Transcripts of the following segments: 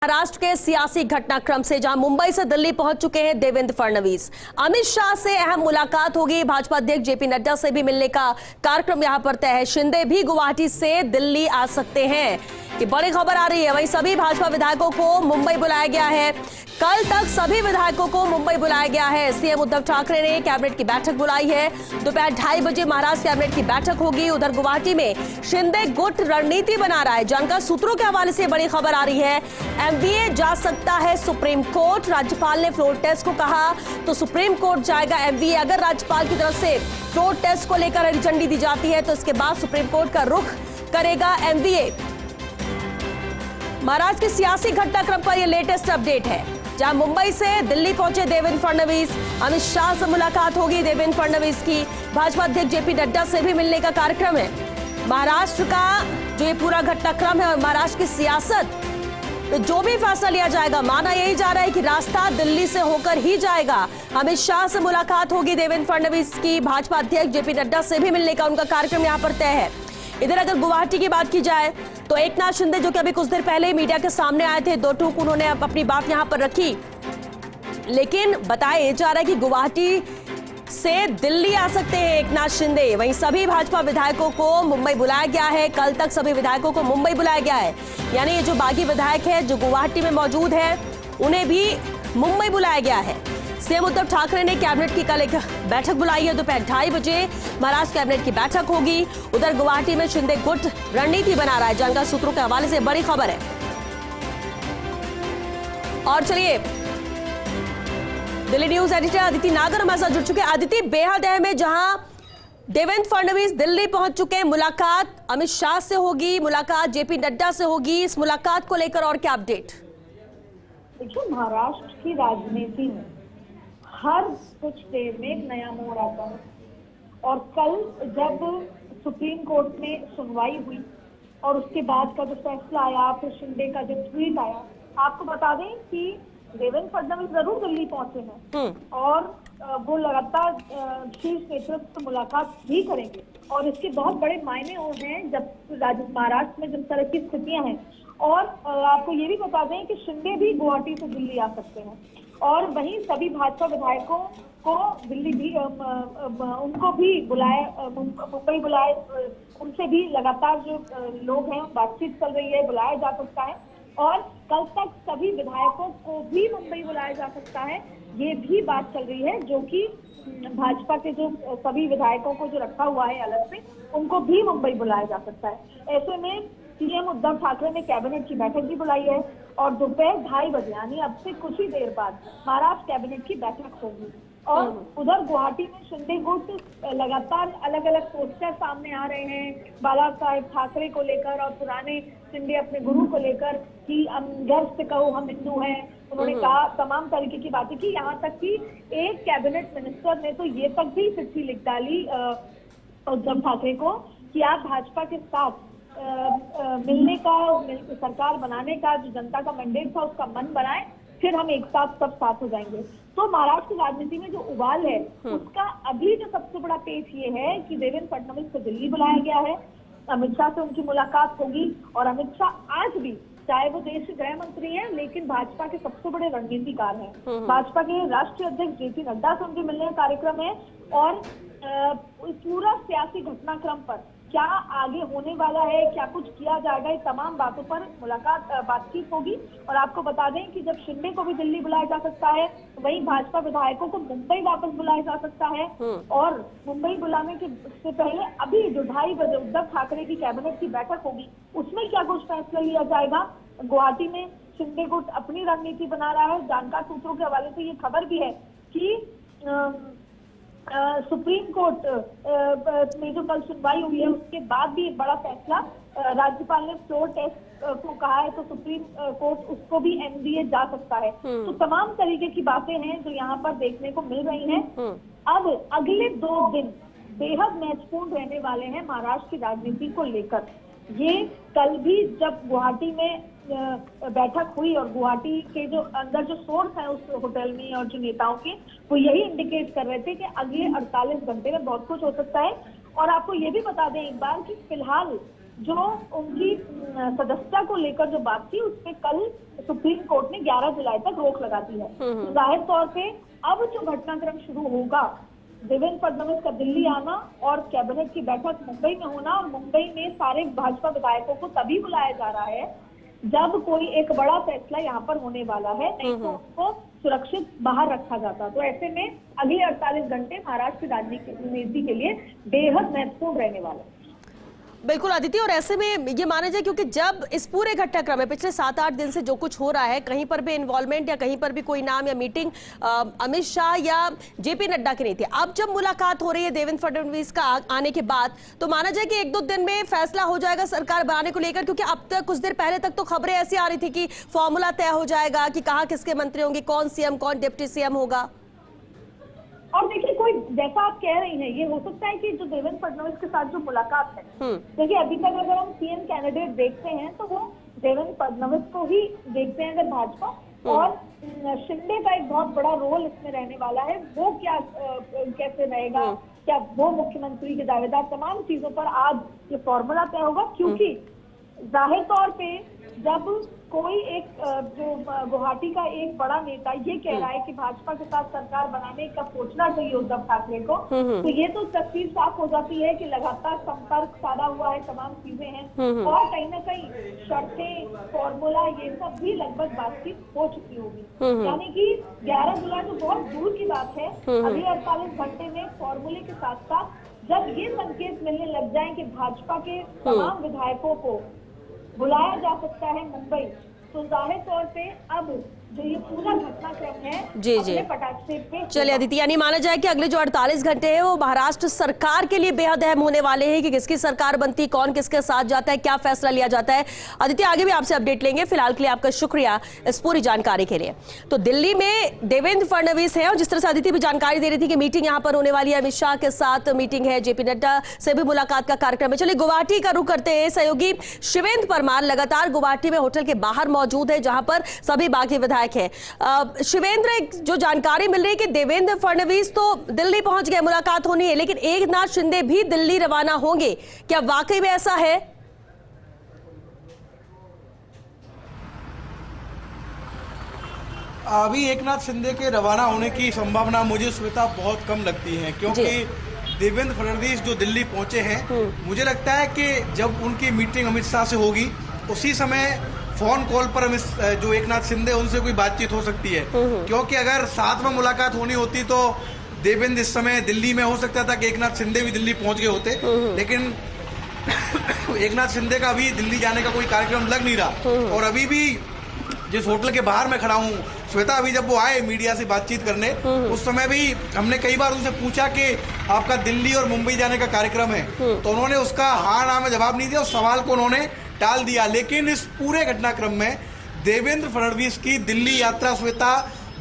महाराष्ट्र के सियासी घटनाक्रम से जहां मुंबई से दिल्ली पहुंच चुके हैं देवेंद्र फडणवीस। अमित शाह से अहम मुलाकात होगी। भाजपा अध्यक्ष जेपी नड्डा से भी मिलने का कार्यक्रम यहां पर तय है। शिंदे भी गुवाहाटी से दिल्ली आ सकते हैं, ये बड़ी खबर आ रही है। वहीं सभी भाजपा विधायकों को मुंबई बुलाया गया है। कल तक सभी विधायकों को मुंबई बुलाया गया है। सीएम उद्धव ठाकरे ने कैबिनेट की बैठक बुलाई है। दोपहर 2:30 बजे महाराष्ट्र कैबिनेट की बैठक होगी। उधर गुवाहाटी में शिंदे गुट रणनीति बना रहा है। जानकार सूत्रों के हवाले से बड़ी खबर आ रही है। एमवीए जा सकता है सुप्रीम कोर्ट। राज्यपाल ने फ्लोर टेस्ट को कहा तो सुप्रीम कोर्ट जाएगा एमवीए। अगर राज्यपाल की तरफ से फ्लोर टेस्ट को लेकर हरी झंडी दी जाती है तो इसके बाद सुप्रीम कोर्ट का रुख करेगा एमवीए। महाराष्ट्र के सियासी घटनाक्रम पर यह लेटेस्ट अपडेट है, जहां मुंबई से दिल्ली पहुंचे देवेंद्र फडणवीस। अमित शाह से मुलाकात होगी देवेंद्र फडणवीस की। भाजपा अध्यक्ष जेपी नड्डा से भी मिलने का कार्यक्रम है। महाराष्ट्र का जो ये पूरा घटनाक्रम है और महाराष्ट्र की सियासत, तो जो भी फैसला लिया जाएगा, माना यही जा रहा है कि रास्ता दिल्ली से होकर ही जाएगा। अमित शाह से मुलाकात होगी देवेंद्र फडणवीस की। भाजपा अध्यक्ष जेपी नड्डा से भी मिलने का उनका कार्यक्रम यहां पर तय है। इधर अगर गुवाहाटी की बात की जाए तो एकनाथ शिंदे, जो कि अभी कुछ देर पहले ही मीडिया के सामने आए थे, दो टूक उन्होंने अपनी बात यहां पर रखी, लेकिन बताया जा रहा है कि गुवाहाटी से दिल्ली आ सकते हैं एकनाथ शिंदे। वहीं सभी भाजपा विधायकों को मुंबई बुलाया गया है। कल तक सभी विधायकों को मुंबई बुलाया गया है, यानी ये जो बागी विधायक है जो गुवाहाटी में मौजूद है, उन्हें भी मुंबई बुलाया गया है। सीएम उद्धव ठाकरे ने कैबिनेट की कल एक बैठक बुलाई है। दोपहर 2:30 बजे महाराष्ट्र कैबिनेट की बैठक होगी। उधर गुवाहाटी में शिंदे गुट रणनीति बना रहा है। जानकार सूत्रों के हवाले से बड़ी खबर है। और चलिए, दिल्ली न्यूज एडिटर अदिति नागर हमारे साथ जुड़ चुके हैं। अदिति, बेहद अहम है, जहां देवेंद्र फडणवीस दिल्ली पहुंच चुके हैं। मुलाकात अमित शाह से होगी, मुलाकात जेपी नड्डा से होगी। इस मुलाकात को लेकर और क्या अपडेट? देखिए, महाराष्ट्र की राजनीति में हर कुछ देर में एक नया मोड़ आता है और कल जब सुप्रीम कोर्ट में सुनवाई हुई और उसके बाद का जो फैसला आया, फिर शिंदे का जो ट्वीट आया, आपको बता दें कि देवेंद्र फडणवीस जरूर दिल्ली पहुंचे हैं और वो लगातार शीर्ष नेतृत्व से मुलाकात भी करेंगे और इसके बहुत बड़े मायने हैं जब महाराष्ट्र में जिस तरह की स्थितियां हैं। और आपको ये भी बता दें कि शिंदे भी गुवाहाटी से दिल्ली आ सकते हैं और वहीं सभी भाजपा विधायकों को दिल्ली भी उनको भी बुलाए, मुंबई बुलाए, उनसे भी लगातार जो लोग हैं बातचीत चल रही है, बुलाया जा सकता है और कल तक सभी विधायकों को भी मुंबई बुलाया जा सकता है। ये भी बात चल रही है, जो कि भाजपा के जो सभी विधायकों को जो रखा हुआ है अलग से, उनको भी मुंबई बुलाया जा सकता है। ऐसे में सीएम उद्धव ठाकरे ने कैबिनेट की बैठक भी बुलाई है और दोपहर 2:30 बजे यानी अब से कुछ ही देर बाद महाराष्ट्र कैबिनेट की बैठक होगी। और उधर गुवाहाटी में शिंदे गुट लगातार अलग अलग पोस्टर सामने आ रहे हैं बाला साहेब ठाकरे को लेकर और पुराने शिंदे अपने गुरु को लेकर कि हम गर्व से कहो हम हिंदू हैं। उन्होंने कहा, तमाम तरीके की बातें की। यहाँ तक कि एक कैबिनेट मिनिस्टर ने तो ये तक भी चिट्ठी लिख डाली उद्धव ठाकरे को कि आप भाजपा के साथ मिलने का, सरकार बनाने का जो जनता का मैंडेट था उसका मन बनाए, फिर हम एक साथ सब साथ हो जाएंगे। तो महाराष्ट्र की राजनीति में जो उबाल है उसका अभी जो सबसे बड़ा पेच ये है कि देवेंद्र फडणवीस को दिल्ली बुलाया गया है। अमित शाह से उनकी मुलाकात होगी और अमित शाह आज भी, चाहे वो देश के गृह मंत्री हैं, लेकिन भाजपा के सबसे बड़े रणनीतिकार हैं। भाजपा के राष्ट्रीय अध्यक्ष जेपी नड्डा से उनके मिलने का कार्यक्रम है और पूरा सियासी घटनाक्रम पर क्या आगे होने वाला है, क्या कुछ किया जाएगा, ये तमाम बातों पर बातचीत होगी। और आपको बता दें कि जब शिंदे को भी दिल्ली बुलाया जा सकता है, वहीं भाजपा विधायकों को मुंबई वापस बुलाया जा सकता है। और मुंबई बुलाने के से पहले अभी जो 2:30 बजे उद्धव ठाकरे की कैबिनेट की बैठक होगी, उसमें क्या कुछ फैसला लिया जाएगा। गुवाहाटी में शिंदे गुट अपनी रणनीति बना रहा है। जानकार सूत्रों के हवाले से ये खबर भी है कि सुप्रीम कोर्ट में जो कल सुनवाई हुई है उसके बाद भी एक बड़ा फैसला, राज्यपाल ने फ्लोर टेस्ट को कहा है तो सुप्रीम कोर्ट उसको भी एमवीए जा सकता है। तो तमाम तरीके की बातें हैं जो यहाँ पर देखने को मिल रही हैं। अब अगले 2 दिन बेहद महत्वपूर्ण रहने वाले हैं महाराष्ट्र की राजनीति को लेकर। ये कल भी जब गुवाहाटी में बैठक हुई और गुवाहाटी के जो अंदर जो सोर्स है उस होटल में और जो नेताओं के, वो यही इंडिकेट कर रहे थे कि अगले 48 घंटे में बहुत कुछ हो सकता है। और आपको ये भी बता दें एक बार कि फिलहाल जो उनकी सदस्यता को लेकर जो बात थी, उस पर कल सुप्रीम कोर्ट ने 11 जुलाई तक रोक लगा दी है। तो जाहिर तौर पे अब जो घटनाक्रम शुरू होगा, देवेंद्र फडणवीस का दिल्ली आना और कैबिनेट की बैठक मुंबई में होना, और मुंबई में सारे भाजपा विधायकों को तभी बुलाया जा रहा है जब कोई एक बड़ा फैसला यहाँ पर होने वाला है, नहीं तो उसको सुरक्षित बाहर रखा जाता। तो ऐसे में अगले 48 घंटे महाराष्ट्र की राजनीति के लिए बेहद महत्वपूर्ण रहने वाले हैं। बिल्कुल आदित्य, और ऐसे में ये माना जाए क्योंकि जब इस पूरे घटनाक्रम में पिछले 7-8 दिन से जो कुछ हो रहा है, कहीं पर भी इन्वॉल्वमेंट या कहीं पर भी कोई नाम या मीटिंग अमित शाह या जेपी नड्डा की नहीं थी। अब जब मुलाकात हो रही है देवेंद्र फडणवीस का आने के बाद, तो माना जाए कि 1-2 दिन में फैसला हो जाएगा सरकार बनाने को लेकर, क्योंकि अब तक कुछ देर पहले तक तो खबरें ऐसी आ रही थी कि फॉर्मूला तय हो जाएगा कि कहाँ किसके मंत्री होंगे, कौन सीएम कौन डिप्टी सीएम होगा। और देखिए, कोई जैसा आप कह रही हैं, ये हो सकता है कि जो देवेंद्र फडणवीस के साथ जो मुलाकात है, देखिए अभी तक अगर हम सीएम कैंडिडेट देखते हैं तो वो देवेंद्र फडणवीस को ही देखते हैं अगर भाजपा, और शिंदे का एक बहुत बड़ा रोल इसमें रहने वाला है। वो क्या कैसे रहेगा, क्या वो मुख्यमंत्री के दावेदार, तमाम चीजों पर आज ये फॉर्मूला तय होगा। क्योंकि जाहिर तौर पे जब कोई एक जो गुवाहाटी का एक बड़ा नेता ये कह रहा है कि भाजपा के साथ सरकार बनाने का सोचना चाहिए उद्धव ठाकरे को, तो ये तो तस्वीर साफ हो जाती है कि लगातार संपर्क साधा हुआ है, तमाम चीजें हैं, और कहीं ना कहीं शर्तें, फॉर्मूला, ये सब भी लगभग बातचीत हो चुकी होगी। यानी कि 11 जुलाई तो बहुत दूर की बात है। अगले 48 घंटे में फॉर्मूले के साथ साथ जब ये संकेत मिलने लग जाए कि भाजपा के तमाम विधायकों को बुलाया जा सकता है मुंबई, तो जाहिर तौर पे अब जो ये पूरा घटनाक्रम है अपने पटाखे पे। चलिए अदिति, यानी माना जाए कि अगले जो 48 घंटे हैं वो महाराष्ट्र सरकार के लिए बेहद अहम होने वाले हैं कि किसकी सरकार बनती, कौन किसके साथ जाता है, क्या फैसला लिया जाता है। अदिति, आगे भी आपसे अपडेट लेंगे, फिलहाल के लिए आपका शुक्रिया इस पूरी जानकारी के लिए। तो दिल्ली में देवेंद्र फडणवीस है, और जिस तरह से अदिति भी जानकारी दे रही थी कि मीटिंग यहाँ पर होने वाली है, अमित शाह के साथ मीटिंग है, जेपी नड्डा से भी मुलाकात का कार्यक्रम है। चलिए गुवाहाटी का रुख करते हैं। सहयोगी शिवेंद्र परमार लगातार गुवाहाटी में होटल के बाहर मौजूद है, जहां पर सभी बाकी विधायक है। शिवेंद्र, जो जानकारी मिल रही है कि देवेंद्र फडणवीस तो दिल्ली पहुंच गए, मुलाकात होनी है, लेकिन एकनाथ शिंदे भी दिल्ली रवाना होंगे, क्या वाकई में ऐसा है? अभी एकनाथ शिंदे के रवाना होने की संभावना मुझे श्वेता बहुत कम लगती है, क्योंकि देवेंद्र फडणवीस जो दिल्ली पहुंचे हैं, मुझे लगता है कि जब उनकी मीटिंग अमित शाह से होगी उसी समय फोन कॉल पर जो एकनाथ शिंदे उनसे कोई बातचीत हो सकती है। क्योंकि अगर साथ में मुलाकात होनी होती तो देवेंद्र इस समय दिल्ली में, हो सकता था कि एकनाथ शिंदे भी दिल्ली पहुंच गए होते, लेकिन एकनाथ शिंदे का अभी दिल्ली जाने का कोई कार्यक्रम लग नहीं रहा। और अभी भी जिस होटल के बाहर मैं खड़ा हूँ श्वेता, अभी जब वो आए मीडिया से बातचीत करने, उस समय भी हमने कई बार उनसे पूछा कि आपका दिल्ली और मुंबई जाने का कार्यक्रम है, तो उन्होंने उसका हाँ ना में जवाब नहीं दिया, उस सवाल को उन्होंने टाल दिया। लेकिन इस पूरे घटनाक्रम में देवेंद्र फडणवीस की दिल्ली यात्रा श्वेता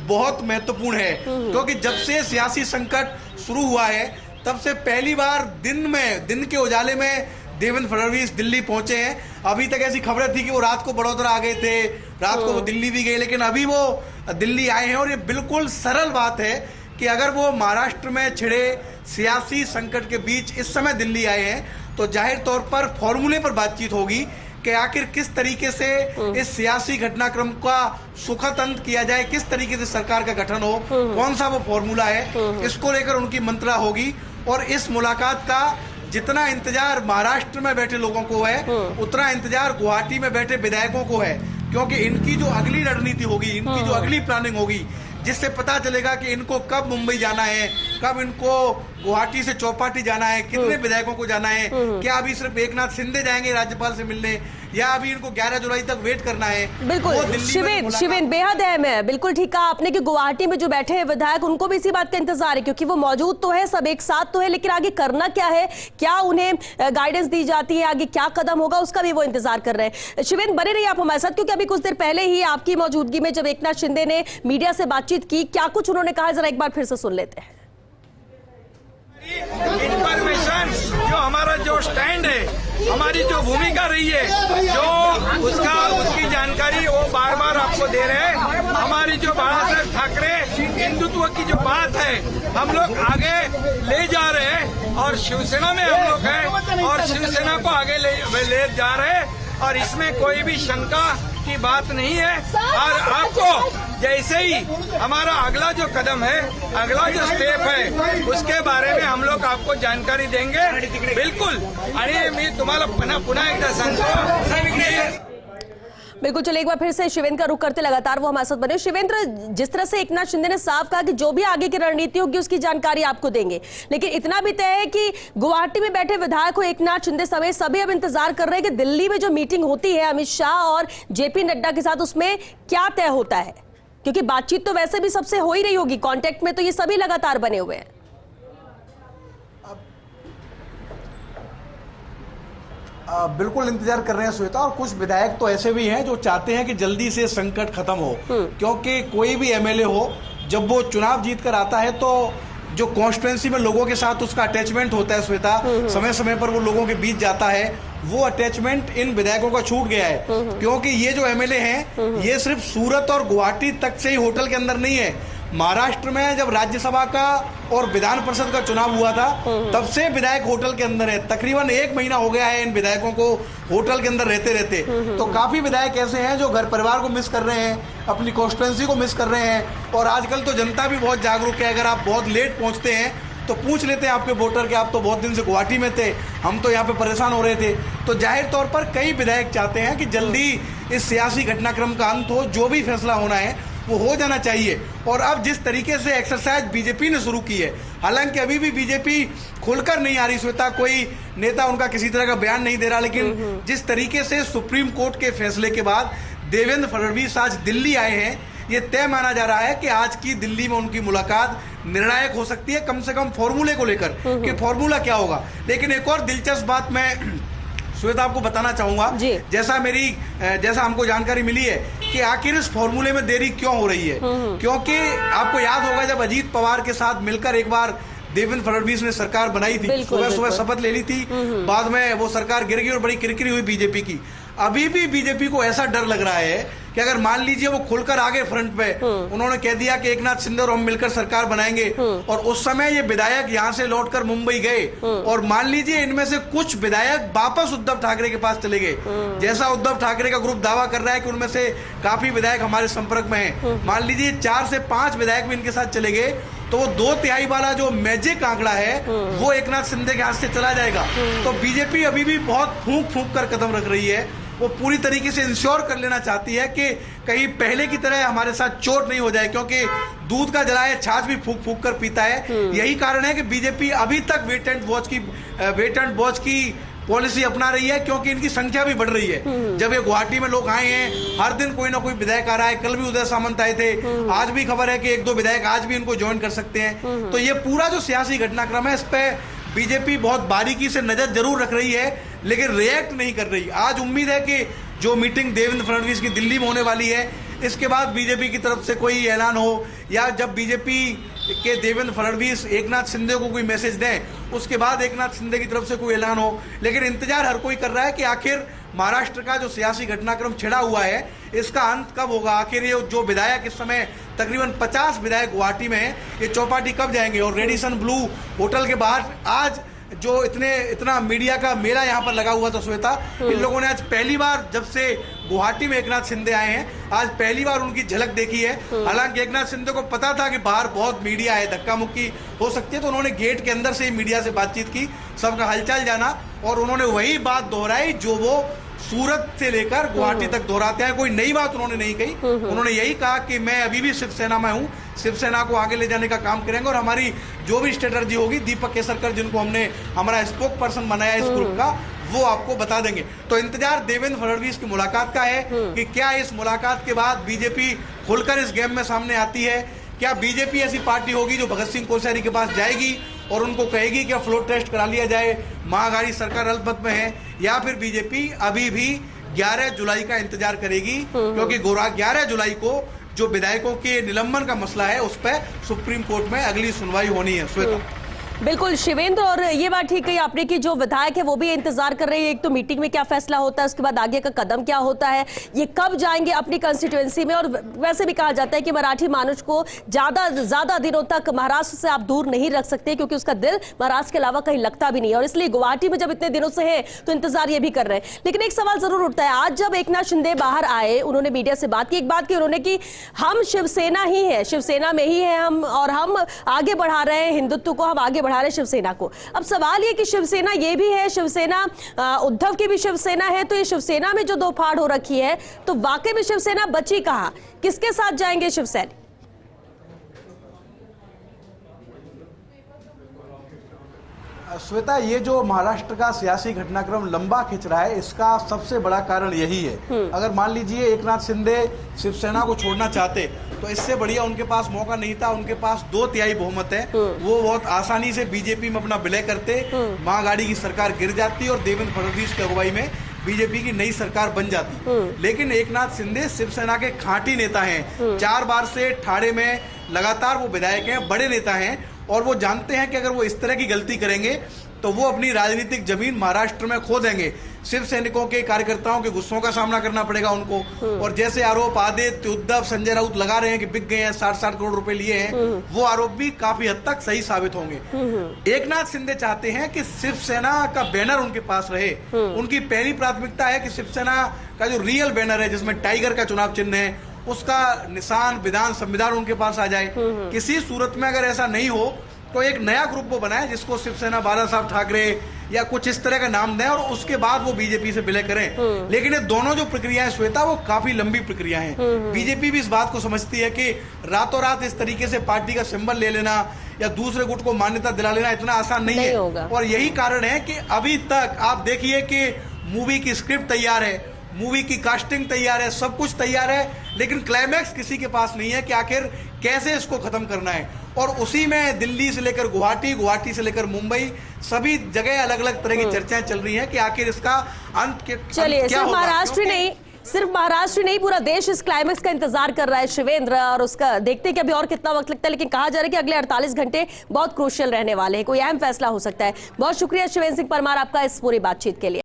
बहुत महत्वपूर्ण है, क्योंकि जब से सियासी संकट शुरू हुआ है तब से पहली बार दिन के उजाले में देवेंद्र फडणवीस दिल्ली पहुंचे हैं। अभी तक ऐसी खबरें थी कि वो रात को बड़ौदा आ गए थे, रात को वो दिल्ली भी गए, लेकिन अभी वो दिल्ली आए हैं। और ये बिल्कुल सरल बात है कि अगर वो महाराष्ट्र में छिड़े सियासी संकट के बीच इस समय दिल्ली आए हैं, तो जाहिर तौर पर फॉर्मूले पर बातचीत होगी कि आखिर किस तरीके से इस सियासी घटनाक्रम का सुखद अंत किया जाए, किस तरीके से सरकार का गठन हो, कौन सा वो फॉर्मूला है, इसको लेकर उनकी मंत्रा होगी। और इस मुलाकात का जितना इंतजार महाराष्ट्र में बैठे लोगों को है, उतना इंतजार गुवाहाटी में बैठे विधायकों को है, क्योंकि इनकी जो अगली रणनीति होगी, इनकी जो अगली प्लानिंग होगी, जिससे पता चलेगा कि इनको कब मुंबई जाना है, कब इनको गुवाहाटी से चौपाटी जाना है, कितने विधायकों को जाना है, क्या अभी सिर्फ एकनाथ शिंदे जाएंगे राज्यपाल से मिलने, या अभी इनको 11 जुलाई तक वेट करना है। बिल्कुल शिवेंद्र, बेहद अहम है, बिल्कुल ठीक कहा आपने कि गुवाहाटी में जो बैठे हैं विधायक, उनको भी इसी बात का इंतजार है, क्योंकि वो मौजूद तो है, सब एक साथ तो है, लेकिन आगे करना क्या है, क्या उन्हें गाइडेंस दी जाती है, आगे क्या कदम होगा, उसका भी वो इंतजार कर रहे हैं। शिवेंद्र, बने रहिए आप हमारे साथ, क्योंकि अभी कुछ देर पहले ही आपकी मौजूदगी में जब एकनाथ शिंदे ने मीडिया से बातचीत की, क्या कुछ उन्होंने कहा, जरा एक बार फिर से सुन लेते हैं। इंफॉर्मेशन, जो हमारा जो स्टैंड है, हमारी जो भूमिका रही है, जो उसकी जानकारी वो बार बार आपको दे रहे हैं। हमारी जो बाला साहेब ठाकरे हिंदुत्व की जो बात है हम लोग आगे ले जा रहे हैं और शिवसेना में हम लोग हैं और शिवसेना को आगे ले जा रहे हैं और इसमें कोई भी शंका की बात नहीं है। और आपको जैसे ही हमारा अगला जो कदम है, अगला जो स्टेप है, उसके बारे में हम लोग आपको जानकारी देंगे बिल्कुल। आणि मी तुम्हाला पुन्हा एकदा सांगतो। बिल्कुल, चलिए एक बार फिर से शिवेंद्र का रुख करते लगातार वो हमारे साथ बने। शिवेंद्र, जिस तरह से एकनाथ शिंदे ने साफ कहा कि जो भी आगे की रणनीति होगी उसकी जानकारी आपको देंगे, लेकिन इतना भी तय है कि गुवाहाटी में बैठे विधायक एकनाथ शिंदे समेत सभी अब इंतजार कर रहे हैं कि दिल्ली में जो मीटिंग होती है अमित शाह और जेपी नड्डा के साथ, उसमें क्या तय होता है, क्योंकि बातचीत तो वैसे भी सबसे हो ही रही होगी, कॉन्टेक्ट में तो ये सभी लगातार बने हुए हैं। बिल्कुल इंतजार कर रहे हैं श्वेता, और कुछ विधायक तो ऐसे भी हैं जो चाहते हैं कि जल्दी से संकट खत्म हो, क्योंकि कोई भी एमएलए हो जब वो चुनाव जीत कर आता है तो जो कॉन्स्टिट्यूएंसी में लोगों के साथ उसका अटैचमेंट होता है श्वेता, समय समय पर वो लोगों के बीच जाता है, वो अटैचमेंट इन विधायकों का छूट गया है। क्योंकि ये जो एमएलए हैं ये सिर्फ सूरत और गुवाहाटी तक से ही होटल के अंदर नहीं है। महाराष्ट्र में जब राज्यसभा का और विधान परिषद का चुनाव हुआ था तब से विधायक होटल के अंदर है। तकरीबन 1 महीना हो गया है इन विधायकों को होटल के अंदर रहते रहते। तो काफी विधायक ऐसे हैं जो घर परिवार को मिस कर रहे हैं, अपनी कॉन्स्टिट्यूएंसी को मिस कर रहे हैं। और आजकल तो जनता भी बहुत जागरूक है। अगर आप बहुत लेट पहुंचते हैं तो पूछ लेते हैं आपके वोटर के आप तो बहुत दिन से गुवाहाटी में थे, हम तो यहाँ पे परेशान हो रहे थे। तो जाहिर तौर पर कई विधायक चाहते हैं कि जल्दी इस सियासी घटनाक्रम का अंत हो, जो भी फैसला होना है वो हो जाना चाहिए। और अब जिस तरीके से एक्सरसाइज बीजेपी ने शुरू की है, हालांकि अभी भी बीजेपी खुलकर नहीं आ रही श्वेता, कोई नेता उनका किसी तरह का बयान नहीं दे रहा, लेकिन जिस तरीके से सुप्रीम कोर्ट के फैसले के बाद देवेंद्र फडणवीस आज दिल्ली आए हैं, ये तय माना जा रहा है कि आज की दिल्ली में उनकी मुलाकात निर्णायक हो सकती है, कम से कम फॉर्मूले को लेकर कि फॉर्मूला क्या होगा। लेकिन एक और दिलचस्प बात मैं श्वेता आपको बताना चाहूंगा, जैसा हमको जानकारी मिली है कि आखिर इस फॉर्मूले में देरी क्यों हो रही है। क्योंकि आपको याद होगा जब अजीत पवार के साथ मिलकर एक बार देवेंद्र फडणवीस ने सरकार बनाई थी, सुबह शपथ ले ली थी, बाद में वो सरकार गिर गई और बड़ी किरकिरी हुई बीजेपी की। अभी भी बीजेपी को ऐसा डर लग रहा है कि अगर मान लीजिए वो खुलकर आगे फ्रंट पे, उन्होंने कह दिया कि एकनाथ शिंदे और हम मिलकर सरकार बनाएंगे, और उस समय ये विधायक यहाँ से लौटकर मुंबई गए, और मान लीजिए इनमें से कुछ विधायक वापस उद्धव ठाकरे के पास चले गए, जैसा उद्धव ठाकरे का ग्रुप दावा कर रहा है कि उनमें से काफी विधायक हमारे संपर्क में हैं, मान लीजिए 4 से 5 विधायक भी इनके साथ चले गए, तो वो 2/3 वाला जो मैजिक आंकड़ा है वो एकनाथ शिंदे के हाथ से चला जाएगा। तो बीजेपी अभी भी बहुत फूंक फूंक कर कदम रख रही है। वो पूरी तरीके से इंश्योर कर लेना चाहती है कि कहीं पहले की तरह हमारे साथ चोट नहीं हो जाए, क्योंकि दूध का जलाया छाछ भी फूंक फूंक कर पीता है। यही कारण है कि बीजेपी अभी तक वेट एंड वॉच की पॉलिसी अपना रही है, क्योंकि इनकी संख्या भी बढ़ रही है। जब ये गुवाहाटी में लोग आए हैं, हर दिन कोई ना कोई विधायक आ रहा है, कल भी उदय सामंत आए थे, आज भी खबर है कि 1-2 विधायक आज भी इनको ज्वाइन कर सकते हैं। तो ये पूरा जो सियासी घटनाक्रम है, इस पे बीजेपी बहुत बारीकी से नजर जरूर रख रही है, लेकिन रिएक्ट नहीं कर रही। आज उम्मीद है कि जो मीटिंग देवेंद्र फडणवीस की दिल्ली में होने वाली है, इसके बाद बीजेपी की तरफ से कोई ऐलान हो, या जब बीजेपी के देवेंद्र फडणवीस एकनाथ शिंदे को कोई मैसेज दें, उसके बाद एकनाथ शिंदे की तरफ से कोई ऐलान हो। लेकिन इंतजार हर कोई कर रहा है कि आखिर महाराष्ट्र का जो सियासी घटनाक्रम छिड़ा हुआ है, इसका अंत कब होगा। आखिर ये जो विधायक इस समय तकरीबन 50 विधायक गुवाहाटी में हैं, ये चौपाटी कब जाएंगे। और रेडिसन ब्लू होटल के बाहर आज जो इतना मीडिया का मेला यहाँ पर लगा हुआ था श्वेता, इन लोगों ने आज पहली बार, जब से गुवाहाटी में एकनाथ शिंदे आए हैं, आज पहली बार उनकी झलक देखी है। हालांकि एकनाथ शिंदे को पता था कि बाहर बहुत मीडिया है, धक्का मुक्की हो सकती है, तो उन्होंने गेट के अंदर से ही मीडिया से बातचीत की, सबका हालचाल जाना, और उन्होंने वही बात दोहराई जो वो सूरत से लेकर गुवाहाटी तक दोहराते हैं। कोई नई बात उन्होंने नहीं कही। उन्होंने यही कहा कि मैं अभी भी शिवसेना में हूँ, शिवसेना को आगे ले जाने का काम करेंगे, और हमारी जो भी स्ट्रेटर्जी होगी, दीपक केसरकर जिनको हमने हमारा स्पोक पर्सन बनाया इस ग्रुप का, वो आपको बता देंगे। तो इंतजार देवेंद्र फडणवीस की मुलाकात का है कि क्या इस मुलाकात के बाद बीजेपी खुलकर इस गेम में सामने आती है। क्या बीजेपी ऐसी पार्टी होगी जो भगत सिंह कोश्यारी के पास जाएगी और उनको कहेगी कि फ्लोर टेस्ट करा लिया जाए, महाअघाड़ी सरकार अल्पमत में है, या फिर बीजेपी अभी भी 11 जुलाई का इंतजार करेगी, क्योंकि 11 जुलाई को जो विधायकों के निलंबन का मसला है, उस पर सुप्रीम कोर्ट में अगली सुनवाई होनी है। श्वेता, बिल्कुल शिवेंद्र, और ये बात ठीक कही आपने कि जो विधायक है वो भी इंतजार कर रहे हैं, एक तो मीटिंग में क्या फैसला होता है, उसके बाद आगे का कदम क्या होता है, ये कब जाएंगे अपनी कंस्टिट्यूएंसी में। और वैसे भी कहा जाता है कि मराठी मानुष को ज्यादा दिनों तक महाराष्ट्र से आप दूर नहीं रख सकते, क्योंकि उसका दिल महाराष्ट्र के अलावा कहीं लगता भी नहीं है, और इसलिए गुवाहाटी में जब इतने दिनों से है तो इंतजार ये भी कर रहे हैं। लेकिन एक सवाल जरूर उठता है, आज जब एकनाथ शिंदे बाहर आए, उन्होंने मीडिया से बात की, एक बात की उन्होंने कि हम शिवसेना ही है, शिवसेना में ही है हम, और हम आगे बढ़ा रहे हैं हिंदुत्व को, हम आगे बढ़ा रहे हैं शिवसेना को। अब सवाल ये कि शिवसेना ये भी है, शिवसेना उद्धव की भी शिवसेना है, तो ये शिवसेना में जो दो फाड़ हो रखी है, तो वाकई में शिवसेना बची कहां, किसके साथ जाएंगे शिवसेना? श्वेता, ये जो महाराष्ट्र का सियासी घटनाक्रम लंबा खिंच रहा है, इसका सबसे बड़ा कारण यही है। अगर मान लीजिए एकनाथ शिंदे शिवसेना को छोड़ना चाहते तो इससे बढ़िया उनके पास मौका नहीं था। उनके पास 2/3 बहुमत है, वो बहुत आसानी से बीजेपी में अपना विलय करते, महागाड़ी की सरकार गिर जाती और देवेंद्र फडणवीस की अगुवाई में बीजेपी की नई सरकार बन जाती। लेकिन एकनाथ शिंदे शिवसेना के खांटी नेता हैं, 4 बार से ठाणे में लगातार वो विधायक हैं, बड़े नेता हैं, और वो जानते हैं कि अगर वो इस तरह की गलती करेंगे तो वो अपनी राजनीतिक जमीन महाराष्ट्र में खो देंगे। शिव सैनिकों के कार्यकर्ताओं के गुस्सों का सामना करना पड़ेगा उनको, और जैसे आरोप आदित्य, उद्धव, संजय राउत लगा रहे हैं कि बिक गए हैं, 60 करोड़ रुपए लिए हैं, वो आरोप भी काफी हद तक सही साबित होंगे। एकनाथ शिंदे चाहते हैं कि शिवसेना का बैनर उनके पास रहे। उनकी पहली प्राथमिकता है कि शिवसेना का जो रियल बैनर है, जिसमें टाइगर का चुनाव चिन्ह है, उसका निशान, विधान, संविधान उनके पास आ जाए। किसी सूरत में अगर ऐसा नहीं हो तो एक नया ग्रुप वो बनाए जिसको शिवसेना बाला साहब ठाकरे या कुछ इस तरह का नाम दें, और उसके बाद वो बीजेपी से विलय करें। लेकिन ये दोनों जो प्रक्रियाएं श्वेता, वो काफी लंबी प्रक्रिया हैं। बीजेपी भी इस बात को समझती है कि रातों रात इस तरीके से पार्टी का सिंबल ले लेना या दूसरे गुट को मान्यता दिला लेना इतना आसान नहीं है। और यही कारण है कि अभी तक आप देखिए कि मूवी की स्क्रिप्ट तैयार है, मूवी की कास्टिंग तैयार है, सब कुछ तैयार है, लेकिन क्लाइमैक्स किसी के पास नहीं है कि आखिर कैसे इसको खत्म करना है। और उसी में दिल्ली से लेकर गुवाहाटी, गुवाहाटी से लेकर मुंबई, सभी जगह अलग अलग तरह की चर्चाएं चल रही हैं कि आखिर इसका अंत क्या होगा। सिर्फ महाराष्ट्र नहीं, पूरा देश इस क्लाइमैक्स का इंतजार कर रहा है शिवेंद्र, और उसका देखते हैं कि अभी और कितना वक्त लगता है। लेकिन कहा जा रहा है कि अगले 48 घंटे बहुत क्रूशियल रहने वाले हैं, कोई अहम फैसला हो सकता है। बहुत शुक्रिया शिवेंद्र सिंह परमार आपका इस पूरी बातचीत के लिए।